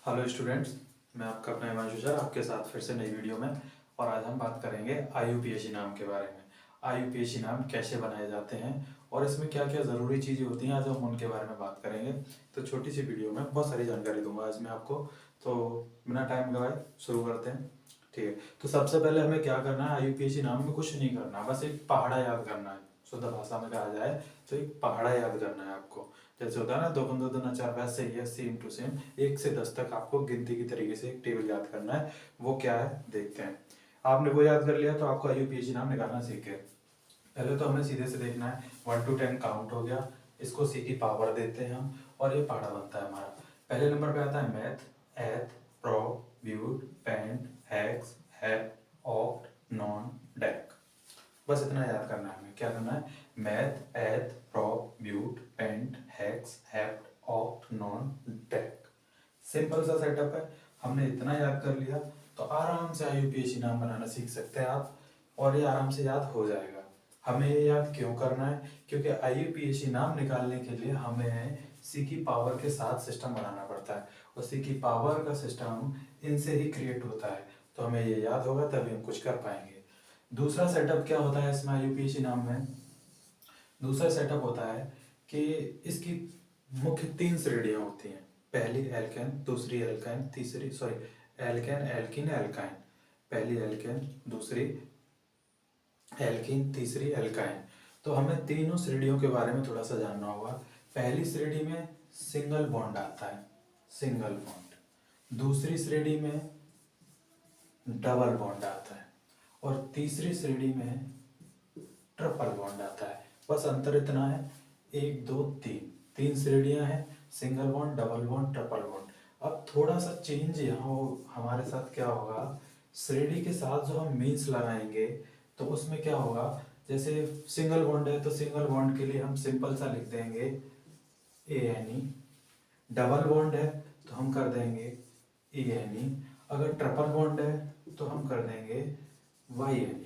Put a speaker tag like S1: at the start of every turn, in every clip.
S1: Hello students, मैं आपका अपना हिमांशु सर आपके साथ फिर से नई वीडियो में। और आज हम बात करेंगे आईयूपीएसी नाम के बारे में। आईयूपीएसी नाम कैसे बनाए जाते हैं और इसमें क्या क्या ज़रूरी चीज़ें होती हैं, आज हम उनके बारे में बात करेंगे। तो छोटी सी वीडियो में बहुत सारी जानकारी दूंगा आज मैं आपको। तो बिना टाइम गवाए शुरू करते हैं। ठीक है, तो सबसे पहले हमें क्या करना है, आईयूपीएसी नाम में कुछ नहीं करना, बस एक पहाड़ा याद करना है। शुद्ध भाषा में कहा जाए तो एक पहाड़ा याद करना है आपको। जैसे होता है ना, 2 × 2 = 4, वैसे ही है, सेम टू सेम 1 से 10 तक आपको गिनती की तरीके से एक टेबल याद करना है। वो क्या है देखते हैं। आपने वो याद कर लिया तो आपको आईयूपीएसी नाम निकालना सीख गए। पहले तो हमें सीधे से देखना है 1 to 10 काउंट हो गया, इसको सी की पावर देते हैं हम और ये पहाड़ा बनता है हमारा। पहले नंबर पे आता है meth, eth, pro, but, pent, hex, hep, oct, non, dec. बस इतना याद करना है हमें। क्या करना है, meth, eth, prop, but, pent, hex, hept, oct, non, dec. Simple सा सेटअप है। हमने इतना याद कर लिया तो आराम से आईयूपीएसी नाम बनाना सीख सकते हैं आप, और ये आराम से याद हो जाएगा। हमें ये याद क्यों करना है, क्योंकि आईयूपीएसी नाम निकालने के लिए हमें सी की पावर के साथ सिस्टम बनाना पड़ता है, और सी की पावर का सिस्टम इनसे ही क्रिएट होता है। तो हमें ये याद होगा तभी हम कुछ कर पाएंगे। दूसरा सेटअप क्या होता है इसमें आईयूपीएसी नाम में, दूसरा सेटअप होता है कि इसकी मुख्य 3 श्रेणियां होती हैं। पहली एल्केन, दूसरी एल्काइन, तीसरी एल्केन, एल्कीन, एल्काइन। पहली एल्केन, दूसरी एल्कीन, तीसरी एल्काइन। तो हमें तीनों श्रेणियों के बारे में थोड़ा सा जानना होगा। पहली श्रेणी में सिंगल बॉन्ड आता है, सिंगल बॉन्ड। दूसरी श्रेणी में डबल बॉन्ड आता है और तीसरी श्रेणी में ट्रिपल बॉन्ड आता है। बस अंतर इतना है, 1 2 3, 3 श्रेणियां हैं, single bond, double bond, triple bond. अब थोड़ा सा चेंज यहाँ हमारे साथ क्या होगा, श्रेणी के साथ जो हम मीन्स लगाएंगे तो उसमें क्या होगा, जैसे सिंगल बॉन्ड है तो सिंगल बॉन्ड के लिए हम सिंपल सा लिख देंगे ANE। डबल बॉन्ड है तो हम कर देंगे ANE। अगर ट्रिपल बॉन्ड है तो हम कर देंगे YNE।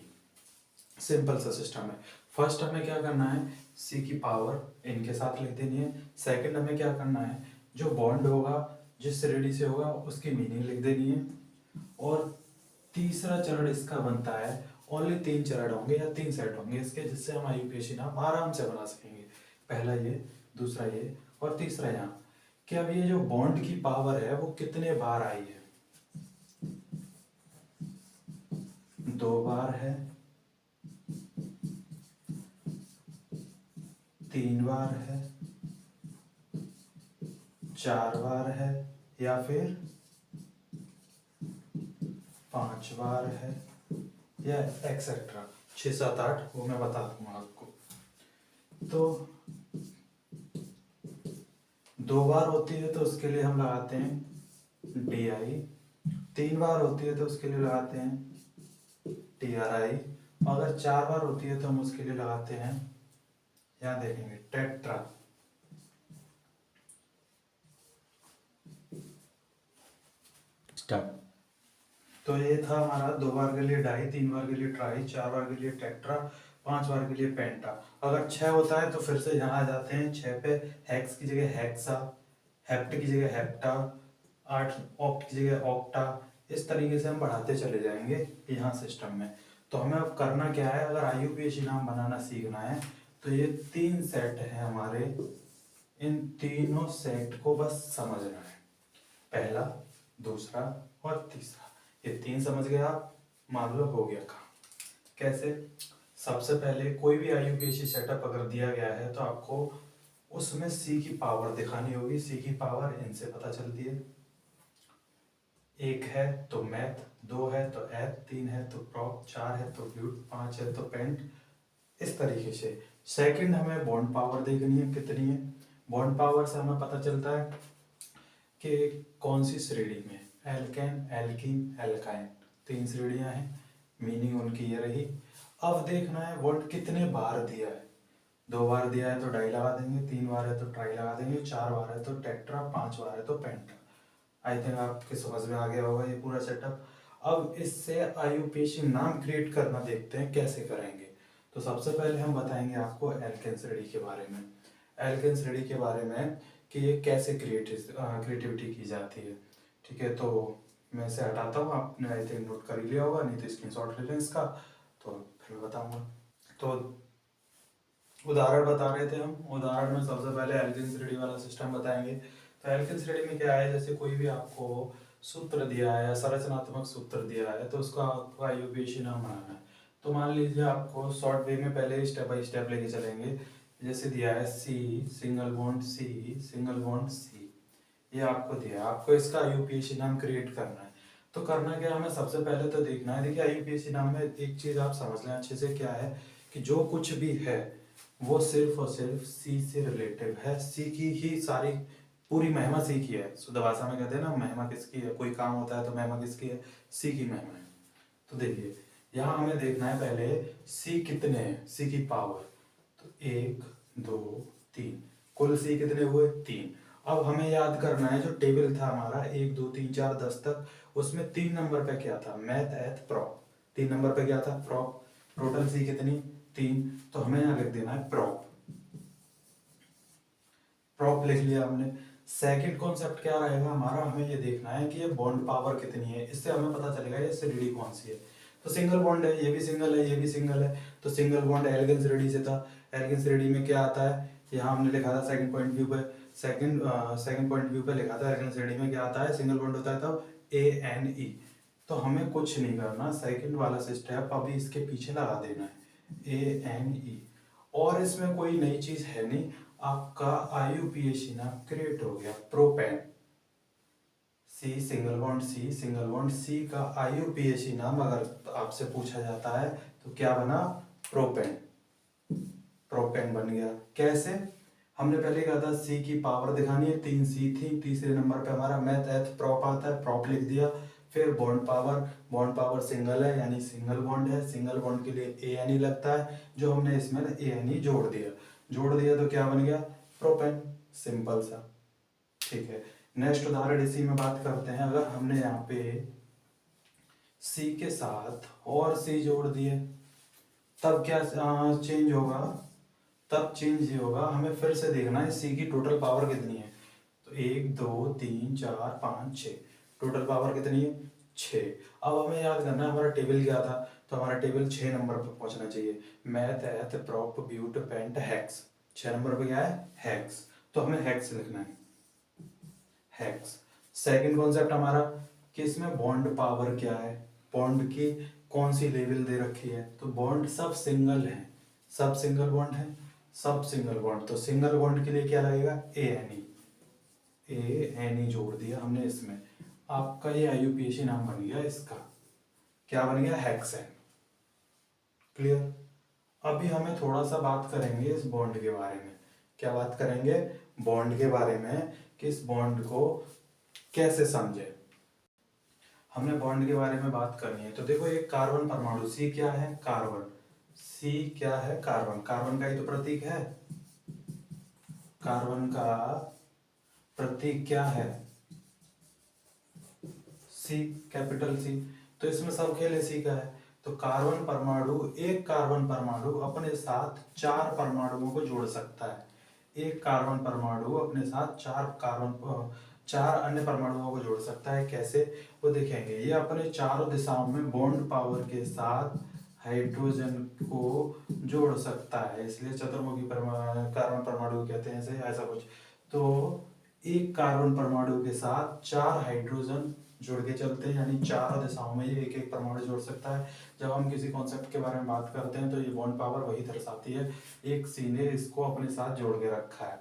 S1: सिंपल सा सिस्टम है। फर्स्ट हमें क्या करना है, सी की पावर इनके साथ लिख देनी है। सेकंड हमें क्या करना है, जो बॉन्ड होगा जिस श्रेणी से होगा उसकी मीनिंग लिख देनी है। और तीसरा चरण इसका बनता है, ओनली 3 चरण होंगे या 3 सेट होंगे इसके, जिससे हम आईयूपीएसी नाम आराम से बना सकेंगे। पहला ये, दूसरा ये और तीसरा यहाँ कि अब ये जो बॉन्ड की पावर है वो कितने बार आई है। 2 बार है, 3 बार है, 4 बार है या फिर 5 बार है या एक्सेट्रा 6 7 8, वो मैं बता दूंगा आपको। तो 2 बार होती है तो उसके लिए हम लगाते हैं DI। 3 बार होती है तो उसके लिए लगाते हैं TRI। अगर 4 बार होती है तो हम उसके लिए लगाते हैं, यहाँ देखेंगे, टेट्रा। स्टार्ट। तो ये था हमारा 2 बार के लिए डाई, 3 बार के लिए ट्राई, 4 बार के लिए टेट्रा, 5 बार के लिए पेंटा। अगर 6 होता है तो फिर से यहाँ आ जाते हैं 6 पे, हेक्स की जगह हेक्सा, हेप्ट की जगह हेप्टा, 8 ऑक्ट की जगह ऑक्टा। इस तरीके से हम बढ़ाते चले जाएंगे यहाँ सिस्टम में। तो हमें अब करना क्या है, अगर आईयूपीएसी नाम बनाना सीखना है तो ये 3 सेट है हमारे, इन तीनों सेट को बस समझना है। पहला, दूसरा और तीसरा, ये 3 समझ गए आप, मान लो हो गया काम। कैसे, सबसे पहले कोई भी आईयूपीएसी सेटअप अगर दिया गया है तो आपको उसमें सी की पावर दिखानी होगी। सी की पावर इनसे पता चलती है, 1 है तो मैथ, 2 है तो एथ, 3 है तो प्रॉप, 4 है तो ब्यूट, 5 है तो पेंट। इस तरीके से सेकंड हमें बॉन्ड पावर देखनी है कितनी है। बॉन्ड पावर से हमें पता चलता है कि कौन सी श्रेणी में, एल्केन, एल्कीन, एल्काइन, 3 श्रेणियां हैं, मीनिंग उनकी ये रही। अब देखना है बॉन्ड कितने बार दिया है। 2 बार दिया है तो डाई लगा देंगे, 3 बार है तो ट्राई लगा देंगे, 4 बार है तो टेट्रा, 5 बार है तो पेंटा। आई थिंक आपके समझ में आ गया होगा ये पूरा सेटअप। अब इससे आईयूपीएसी नाम क्रिएट करना देखते हैं कैसे करेंगे। तो सबसे पहले हम बताएंगे आपको एल्केन श्रेणी के बारे में, एल्केन श्रेणी के बारे में कि ये कैसे क्रिएटिविटी की जाती है। ठीक है, तो मैं इसे हटाता हूँ, आपने आई थिंक नोट कर ही लिया होगा, नहीं तो स्क्रीनशॉट ले लें इसका, तो फिर मैं बताऊँगा। तो उदाहरण बता रहे थे हम, उदाहरण में सबसे पहले एल्किन श्रेणी वाला सिस्टम बताएंगे। तो एल्किन श्रेणी में क्या है, जैसे कोई भी आपको सूत्र दिया है या संरचनात्मक सूत्र दिया है तो उसका आपको आईयूपीएसी नाम बनाना है। तो मान लीजिए आपको शॉर्ट वे में पहले स्टेप बाय स्टेप लेके चलेंगे। जैसे दिया है C single bond C single bond C, ये आपको दिया है, आपको इसका आईयूपीएसी नाम क्रिएट करना है। तो करना क्या, हमें सबसे पहले तो देखना है, देखिए आईयूपीएसी नाम में एक चीज आप समझ लें अच्छे से, क्या है कि जो कुछ भी है वो सिर्फ और सिर्फ सी से रिलेटिव है, सी की ही सारी पूरी महिमा सी की है। शुद्ध भाषा में कहते हैं ना, महिमा किसकी है, कोई काम होता है तो महिमा किसकी है, सी की महिमा है। तो देखिए यहाँ हमें देखना है पहले सी कितने हैं, सी की पावर, तो 1 2 3, कुल सी कितने हुए 3। अब हमें याद करना है जो टेबल था हमारा 1 2 3 4 10 तक, उसमें 3 नंबर पे क्या था, मैथ एथ प्रॉप, 3 नंबर पे क्या था प्रॉप, टोटल सी कितनी 3, तो हमें यहाँ लिख देना है प्रॉप, प्रॉप लिख लिया हमने। सेकंड कॉन्सेप्ट क्या रहेगा हमारा, हमें ये देखना है कि ये बॉन्ड पावर कितनी है, इससे हमें पता चलेगा ये श्रेणी कौन सी है। तो सिंगल बॉन्ड है, ये भी सिंगल है, ये भी सिंगल है, तो सिंगल बॉन्ड एल्केन श्रेणी से था। एल्केन श्रेणी में क्या आता है, यहाँ हमने लिखा था सेकंड पॉइंट व्यू पे, सेकंड पॉइंट व्यू पे लिखा था एल्केन श्रेणी में क्या आता है, सिंगल बॉन्ड होता है तब ANE। तो हमें कुछ नहीं करना, सेकंड वाला स्टेप अभी इसके पीछे लगा देना है ANE, और इसमें कोई नई चीज है नहीं, आपका आईयूपीएसी नाम क्रिएट हो गया propane. C single bond C single bond C का आईयूपीएसी नाम अगर आपसे पूछा जाता है तो क्या बना, प्रोपेन, प्रोपेन बन गया। कैसे, हमने पहले कहा था सी की पावर दिखानी है, 3 सी थी, तीसरे नंबर पे हमारा मैथ एथ प्रॉप आता है, प्रॉप लिख दिया। फिर bond power, bond power single है यानी सिंगल बॉन्ड है, सिंगल बॉन्ड के लिए ANE लगता है, जो हमने इसमें ANE जोड़ दिया, जोड़ दिया तो क्या बन गया, प्रोपेन, सिंपल सा। ठीक है, नेक्स्ट उदाहरण इसी में बात करते हैं। अगर हमने यहाँ पे सी के साथ और सी जोड़ दिए तब क्या चेंज होगा, तब चेंज ये होगा, हमें फिर से देखना है सी की टोटल पावर कितनी है। तो 1 2 3 4 5 6, टोटल पावर कितनी है 6। अब हमें याद करना है हमारा टेबल क्या था, तो हमारा टेबल 6 नंबर पर पहुंचना चाहिए, meth eth prop but pent hex, 6 number पे क्या है हेक्स, तो हमें हेक्स लिखना है, हेक्स। सेकंड कॉन्सेप्ट हमारा कि इसमें बॉन्ड पावर क्या है, बॉन्ड की कौन सी लेवल दे रखी है, तो बॉन्ड सब सिंगल है, सब सिंगल बॉन्ड है, सब सिंगल बॉन्ड, तो सिंगल बॉन्ड के लिए क्या लगेगा ANE जोड़ दिया हमने इसमें, आपका ये आईयूपीएसी नाम बन गया इसका, क्या बन गया हेक्सेन। क्लियर। अभी हमें थोड़ा सा बात करेंगे इस बॉन्ड के बारे में, क्या बात करेंगे, बॉन्ड के बारे में कि इस बॉन्ड को कैसे समझे। हमने बॉन्ड के बारे में बात करनी है, तो देखो एक कार्बन परमाणु सी क्या है, कार्बन, सी क्या है कार्बन, कार्बन का ही तो प्रतीक है, कार्बन का प्रतीक क्या है सी, कैपिटल सी, तो इसमें सब खेल इसी का है। तो कार्बन परमाणु, एक कार्बन परमाणु अपने साथ 4 परमाणुओं को जोड़ सकता है, एक कार्बन परमाणु अपने साथ 4 अन्य परमाणुओं को जोड़ सकता है, कैसे वो देखेंगे। ये अपने चारों दिशाओं में बॉन्ड पावर के साथ हाइड्रोजन को जोड़ सकता है, इसलिए चतुर्मुखी कार्बन परमाणु कहते हैं इसे, ऐसा कुछ। तो एक कार्बन परमाणु के साथ 4 हाइड्रोजन जुड़ के चलते हैं, यानी चारों दिशाओं में ये एक एक परमाणु जोड़ सकता है। जब हम किसी कॉन्सेप्ट के बारे में बात करते हैं तो ये बॉन्ड पावर वही दर्शाती है, एक सी ने इसको अपने साथ जोड़ के रखा है।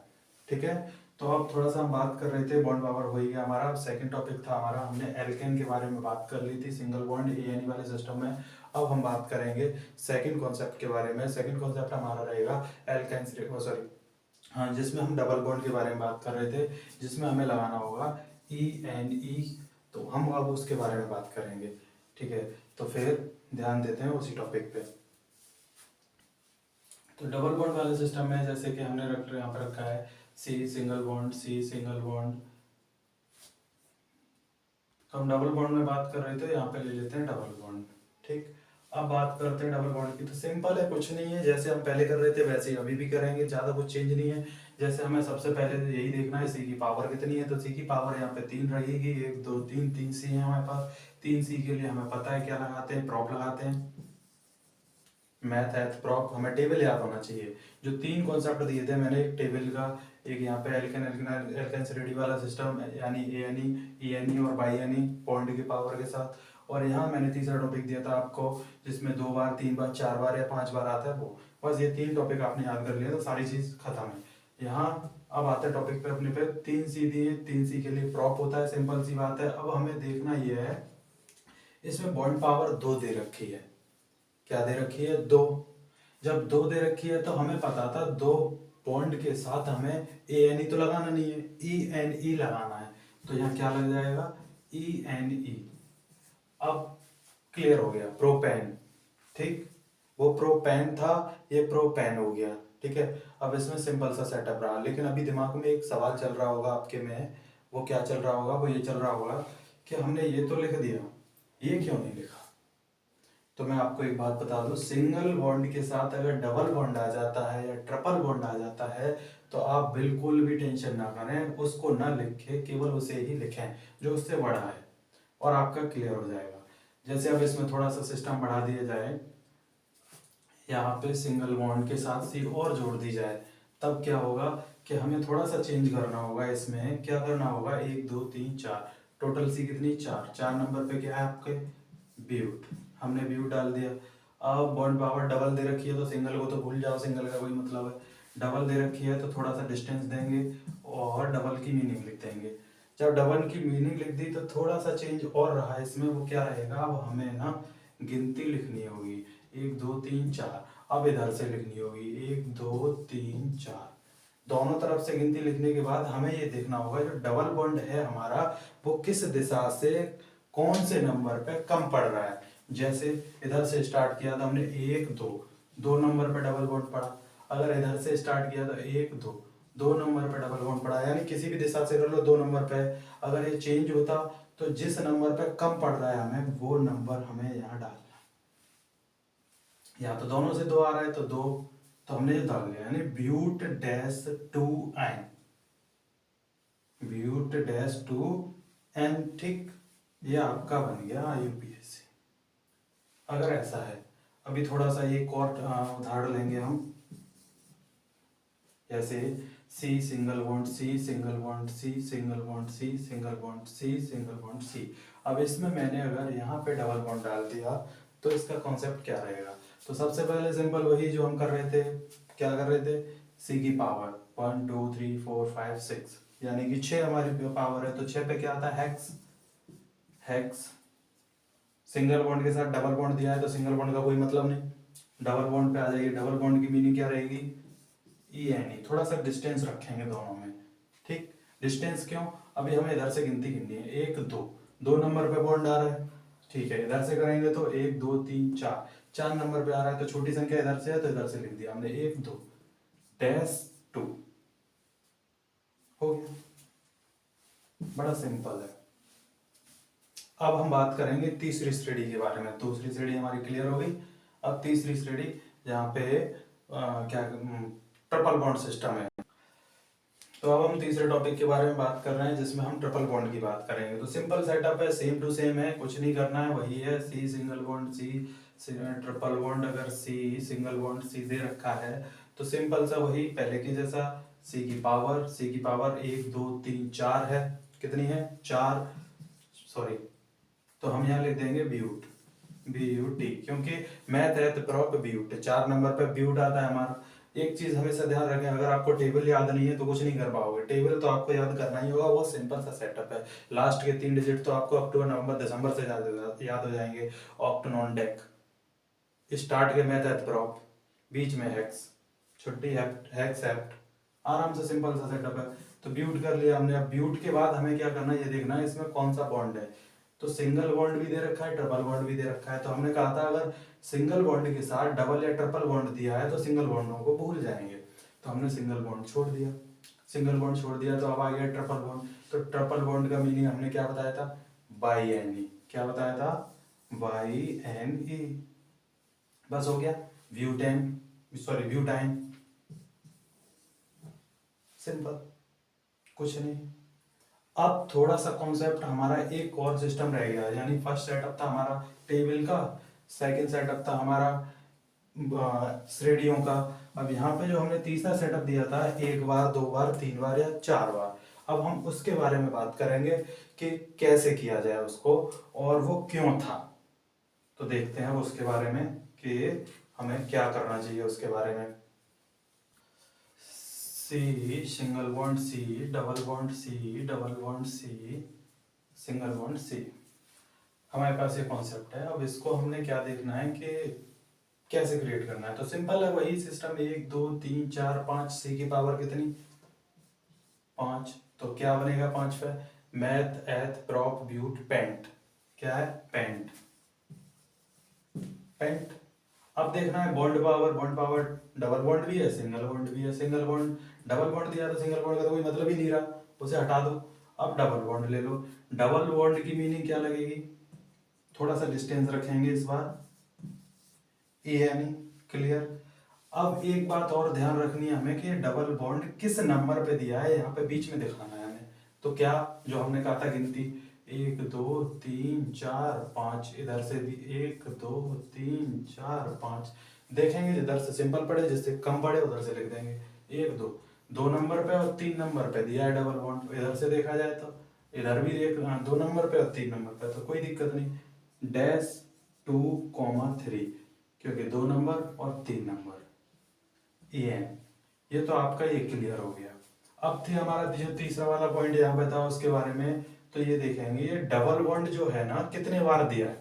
S1: ठीक है, तो अब थोड़ा सा हम बात कर रहे थे, बॉन्ड पावर हो गया हमारा। सेकंड टॉपिक था हमारा, हमने एल्केन के बारे में बात कर ली थी, सिंगल बॉन्ड ANE वाले सिस्टम में। अब हम बात करेंगे सेकंड कॉन्सेप्ट के बारे में। सेकंड कॉन्सेप्ट हमारा रहेगा एल्केन, सॉरी हाँ, जिसमें हम डबल बॉन्ड के बारे में बात कर रहे थे, जिसमें हमें लगाना होगा ENE, तो हम अब उसके बारे में बात करेंगे। ठीक है, तो फिर ध्यान देते हैं उसी टॉपिक पे। तो डबल बॉन्ड वाले सिस्टम में जैसे कि हमने यहाँ पर रखा है C single bond, C single bond, तो हम डबल बॉन्ड में बात कर रहे थे, यहाँ पे ले लेते हैं डबल बॉन्ड। ठीक, अब बात करते हैं डबल बॉन्ड की। तो सिंपल है, कुछ नहीं है, जैसे हम पहले कर रहे थे वैसे ही अभी भी करेंगे, ज़्यादा कुछ चेंज नहीं है। जैसे हमें सबसे पहले तो यही देखना है सी की पावर कितनी है। तो सी की पावर यहाँ पे 3 रहेगी, 1 2 3, 3 सी है हमारे पास। 3 सी के लिए हमें पता है क्या लगाते हैं, प्रॉप लगाते हैं। मैथ एथ प्रॉप, हमें टेबल याद होना चाहिए। जो 3 कॉन्सेप्ट दिए थे मैंने, एक टेबल का, एक यहाँ पे एल्केन वाला सिस्टम, यानी एएनई, ईएनई और बाईएनई बॉन्ड की पावर के साथ। और यहाँ मैंने तीसरा टॉपिक दिया था आपको, जिसमें 2 बार 3 बार 4 बार या 5 बार आता है वो। बस ये 3 टॉपिक आपने याद कर लिया तो सारी चीज खत्म है। यहाँ अब आते हैं टॉपिक पे अपने पे। 3 सी दिए, 3 सी के लिए प्रॉप होता है, सिंपल सी बात है। अब हमें देखना ये है, इसमें बॉन्ड पावर 2 दे रखी है। क्या दे रखी है, 2। जब 2 दे रखी है तो हमें पता था 2 बॉन्ड के साथ हमें ए एन ई तो लगाना नहीं है, ई एन ई लगाना है। तो यहाँ क्या लग जाएगा, ई एन ई। अब क्लियर हो गया, प्रोपेन। ठीक, वो प्रोपेन था, ये प्रोपेन हो गया। ठीक है, अब इसमें सिंपल सा सेटअप रहा, लेकिन अभी दिमाग में एक सवाल चल रहा होगा आपके में। वो क्या चल रहा होगा, वो ये चल रहा होगा कि हमने ये तो लिख दिया, ये क्यों नहीं लिखा। तो मैं आपको एक बात बता दूं, सिंगल बॉन्ड के साथ अगर डबल बॉन्ड आ जाता है या ट्रिपल बॉन्ड आ जाता है तो आप बिल्कुल भी टेंशन ना करें, उसको ना लिखें, केवल उसे ही लिखें जो उससे बड़ा है, और आपका क्लियर हो जाएगा। जैसे अब इसमें थोड़ा सा सिस्टम बढ़ा दिया जाए, यहाँ पे सिंगल बॉन्ड के साथ सी और जोड़ दी जाए, तब क्या होगा कि हमें थोड़ा सा चेंज करना होगा। इसमें क्या करना होगा, 1 2 3 4, टोटल सी कितनी, 4। 4 नंबर पे क्या है आपके, ब्यूट। हमने ब्यूट डाल दिया। अब बॉन्ड पावर डबल दे रखी है तो सिंगल को तो भूल जाओ, सिंगल का कोई मतलब है। डबल दे रखी है तो थोड़ा सा डिस्टेंस देंगे और डबल की मीनिंग लिख देंगे। जब डबल की मीनिंग लिख दी तो थोड़ा सा चेंज और रहा है इसमें, वो क्या रहेगा, अब हमें ना गिनती लिखनी होगी, 1 2 3 4। अब इधर से लिखनी होगी 1 2 3 4। दोनों तरफ से गिनती लिखने के बाद हमें ये देखना होगा जो डबल बॉन्ड है हमारा, वो किस दिशा से कौन से नंबर पे कम पड़ रहा है। जैसे इधर से स्टार्ट किया था हमने 1 2, 2 नंबर पे डबल बॉन्ड पड़ा। अगर इधर से स्टार्ट किया तो 1 2, 2 नंबर पे डबल बॉन्ड पड़ा, यानी किसी भी दिशा से कर लो 2 नंबर पे। अगर ये चेंज होता तो जिस नंबर पे कम पड़ रहा है हमें, वो नंबर हमें यहाँ डालना। या तो दोनों से 2 आ रहा है तो 2, तो हमने ये डाल दिया, यानी but dash 2 ene, but dash 2 ene. ठीक, ये आपका बन गया यूपीएससी। अगर ऐसा है, अभी थोड़ा सा एक और उदाहरण लेंगे हम। जैसे C single bond, C single bond, C single bond, C single bond, C single bond, C. अब इसमें मैंने अगर यहाँ पे डबल बॉन्ड डाल दिया तो इसका कॉन्सेप्ट क्या रहेगा। तो सबसे पहले सिंपल वही जो हम कर रहे थे, क्या कर रहे थे, सी की पावर 1 2 3 4 5 6, यानी कि 6 हमारी पावर है। तो 6 पे क्या आता है, हेक्स। हेक्स सिंगल बॉन्ड के साथ डबल बॉन्ड दिया है तो सिंगल बॉन्ड का कोई मतलब नहीं, डबल बॉन्ड पे आ जाइए। डबल बॉन्ड की मीनिंग क्या रहेगी, ई एन ई। थोड़ा सा डिस्टेंस रखेंगे दोनों में। ठीक, डिस्टेंस क्यों, अभी हमें इधर से गिनती गिननी है, 1 2, 2 नंबर पे बॉन्ड आ रहा है। ठीक है, इधर से करेंगे तो 1 2 3 4, 4 नंबर पे आ रहा है तो छोटी संख्या इधर से है तो इधर से लिख दिया हमने 1 2 डैश 2। हो गया, बड़ा सिंपल है। अब हम बात करेंगे तीसरी श्रेणी के बारे में। दूसरी श्रेणी हमारी क्लियर हो गई। अब तीसरी श्रेणी, जहाँ पे क्या ट्रिपल बॉन्ड सिस्टम है। तो अब हम तीसरे टॉपिक के बारे में बात कर रहे हैं जिसमें हम ट्रिपल बॉन्ड की बात करेंगे। तो सिंपल सेटअप है, सेम टू सेम है, कुछ नहीं करना है, वही है। C single bond, C triple bond. अगर सी सिंगल बॉन्ड सी दे रखा है तो सिंपल सा वही पहले की जैसा, सी की पावर, सी की पावर 1 2 3 4 है। कितनी है, 4, सॉरी। तो हम यहाँ लिख देंगे ब्यूट, ब्यूटी, क्योंकि मैथ है तो प्रॉप ब्यूट, 4 नंबर पे ब्यूट आता है हमारा। एक चीज हमेशा ध्यान रखें, अगर आपको टेबल याद नहीं है तो कुछ नहीं कर पाओगे। टेबल तो आपको याद करना ही होगा, वो सिंपल सा सेटअप है। लास्ट के 3 डिजिट तो आपको अक्टूबर नवंबर दिसंबर से याद हो जाएंगे। ऑक्ट नॉन डेक, स्टार्ट के मैथ है प्रॉप, बीच में हेक्स, छुट्टी हेक्स हेप्ट, आराम से सिंपल सा सेटअप है। तो ब्यूट कर लिया हमने। अब ब्यूट के बाद हमें क्या करना है, ये देखना है इसमें कौन सा बॉन्ड है। तो सिंगल बॉन्ड भी दे रखा है, ट्रिपल बॉन्ड भी दे रखा है। तो हमने कहा था अगर सिंगल बॉन्ड के साथ डबल या ट्रिपल बॉन्ड दिया है तो सिंगल बॉन्डों को भूल जाएंगे। तो हमने सिंगल बॉन्ड छोड़ दिया, सिंगल बॉन्ड छोड़ दिया। तो अब आ गया ट्रिपल बॉन्ड। तो ट्रिपल बॉन्ड का मीनिंग हमने क्या बताया था, बाई एन ई। क्या बताया था, बाई एन ई। बस हो गया, ब्यूटाइन, सिंपल, कुछ नहीं। अब थोड़ा सा कॉन्सेप्ट हमारा एक और सिस्टम रह गया, यानी फर्स्ट सेटअप था हमारा टेबल का, सेकंड सेटअप था हमारा श्रेणियों का। अब यहाँ पे जो हमने तीसरा सेटअप दिया था, 1 बार 2 बार 3 बार या 4 बार, अब हम उसके बारे में बात करेंगे कि कैसे किया जाए उसको और वो क्यों था। तो देखते हैं उसके बारे में कि हमें क्या करना चाहिए उसके बारे में। C single bond, C double bond, C double bond, C single bond, C. हमारे पास ये कॉन्सेप्ट है। अब इसको हमने क्या देखना है कि कैसे क्रिएट करना है। तो सिंपल है, वही सिस्टम, 1 2 3 4 5, सी की पावर कितनी, 5। तो क्या बनेगा 5 पे, math eth prop but paint, क्या है, पेंट, पेंट। अब देखना है bond power, bond power double bond भी है, सिंगल बॉन्ड भी है। सिंगल बॉन्ड, डबल बॉन्ड दिया तो सिंगल बॉन्ड का तो कोई मतलब ही नहीं रहा, उसे हटा दो। अब डबल बॉन्ड ले लो। डबल बॉन्ड की मीनिंग क्या लगेगी, थोड़ा सा डिस्टेंस रखेंगे इस बार, ए यानी क्लियर। अब एक बात और ध्यान रखनी है हमें कि डबल बॉन्ड किस नंबर पे दिया है, यहाँ पे बीच में दिखाना है हमें। तो क्या, जो हमने कहा था गिनती, 1 2 3 4 5, इधर से भी 1 2 3 4 5, देखेंगे जिधर से सिंपल पड़े, जिससे कम पड़े उधर से लिख देंगे। 1 2, 2 नंबर पे और 3 नंबर पे दिया है डबल बॉन्ड, इधर से देखा जाए तो इधर भी एक 2 नंबर पे और 3 नंबर पे, तो कोई दिक्कत नहीं। डैश 2,3, क्योंकि 2 नंबर और 3 नंबर, ये तो आपका ये क्लियर हो गया। अब थी हमारा जो तीसरा वाला पॉइंट यहाँ पे था उसके बारे में। तो ये देखेंगे ये डबल बॉन्ड जो है ना कितने बार दिया है,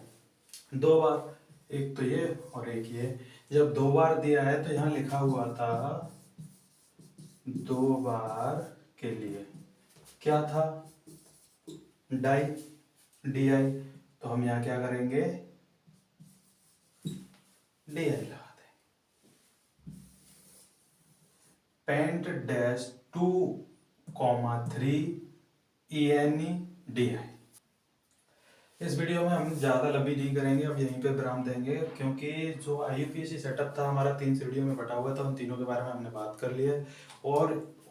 S1: 2 बार, एक तो ये और एक ये। जब 2 बार दिया है तो यहाँ लिखा हुआ था 2 बार के लिए क्या था, डाई, डी आई। तो हम यहाँ क्या करेंगे, डी आई लगा दें, पेंट डैश 2,3 ENE DI। इस वीडियो में हम ज़्यादा लंबी नहीं करेंगे, अब यहीं पे विराम देंगे, क्योंकि जो IUPAC सेटअप था हमारा 3 सीढ़ियों में बटा हुआ था, उन तीनों के बारे में हमने बात कर लिया है।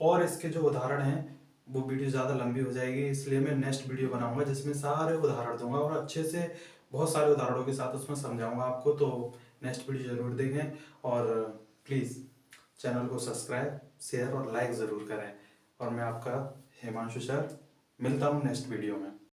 S1: और इसके जो उदाहरण हैं वो वीडियो ज़्यादा लंबी हो जाएगी, इसलिए मैं नेक्स्ट वीडियो बनाऊंगा जिसमें सारे उदाहरण दूंगा और अच्छे से बहुत सारे उदाहरणों के साथ उसमें समझाऊंगा आपको। तो नेक्स्ट वीडियो ज़रूर देखें और प्लीज़ चैनल को सब्सक्राइब, शेयर और लाइक ज़रूर करें। और मैं आपका हिमांशु सर, मिलता हूँ नेक्स्ट वीडियो में।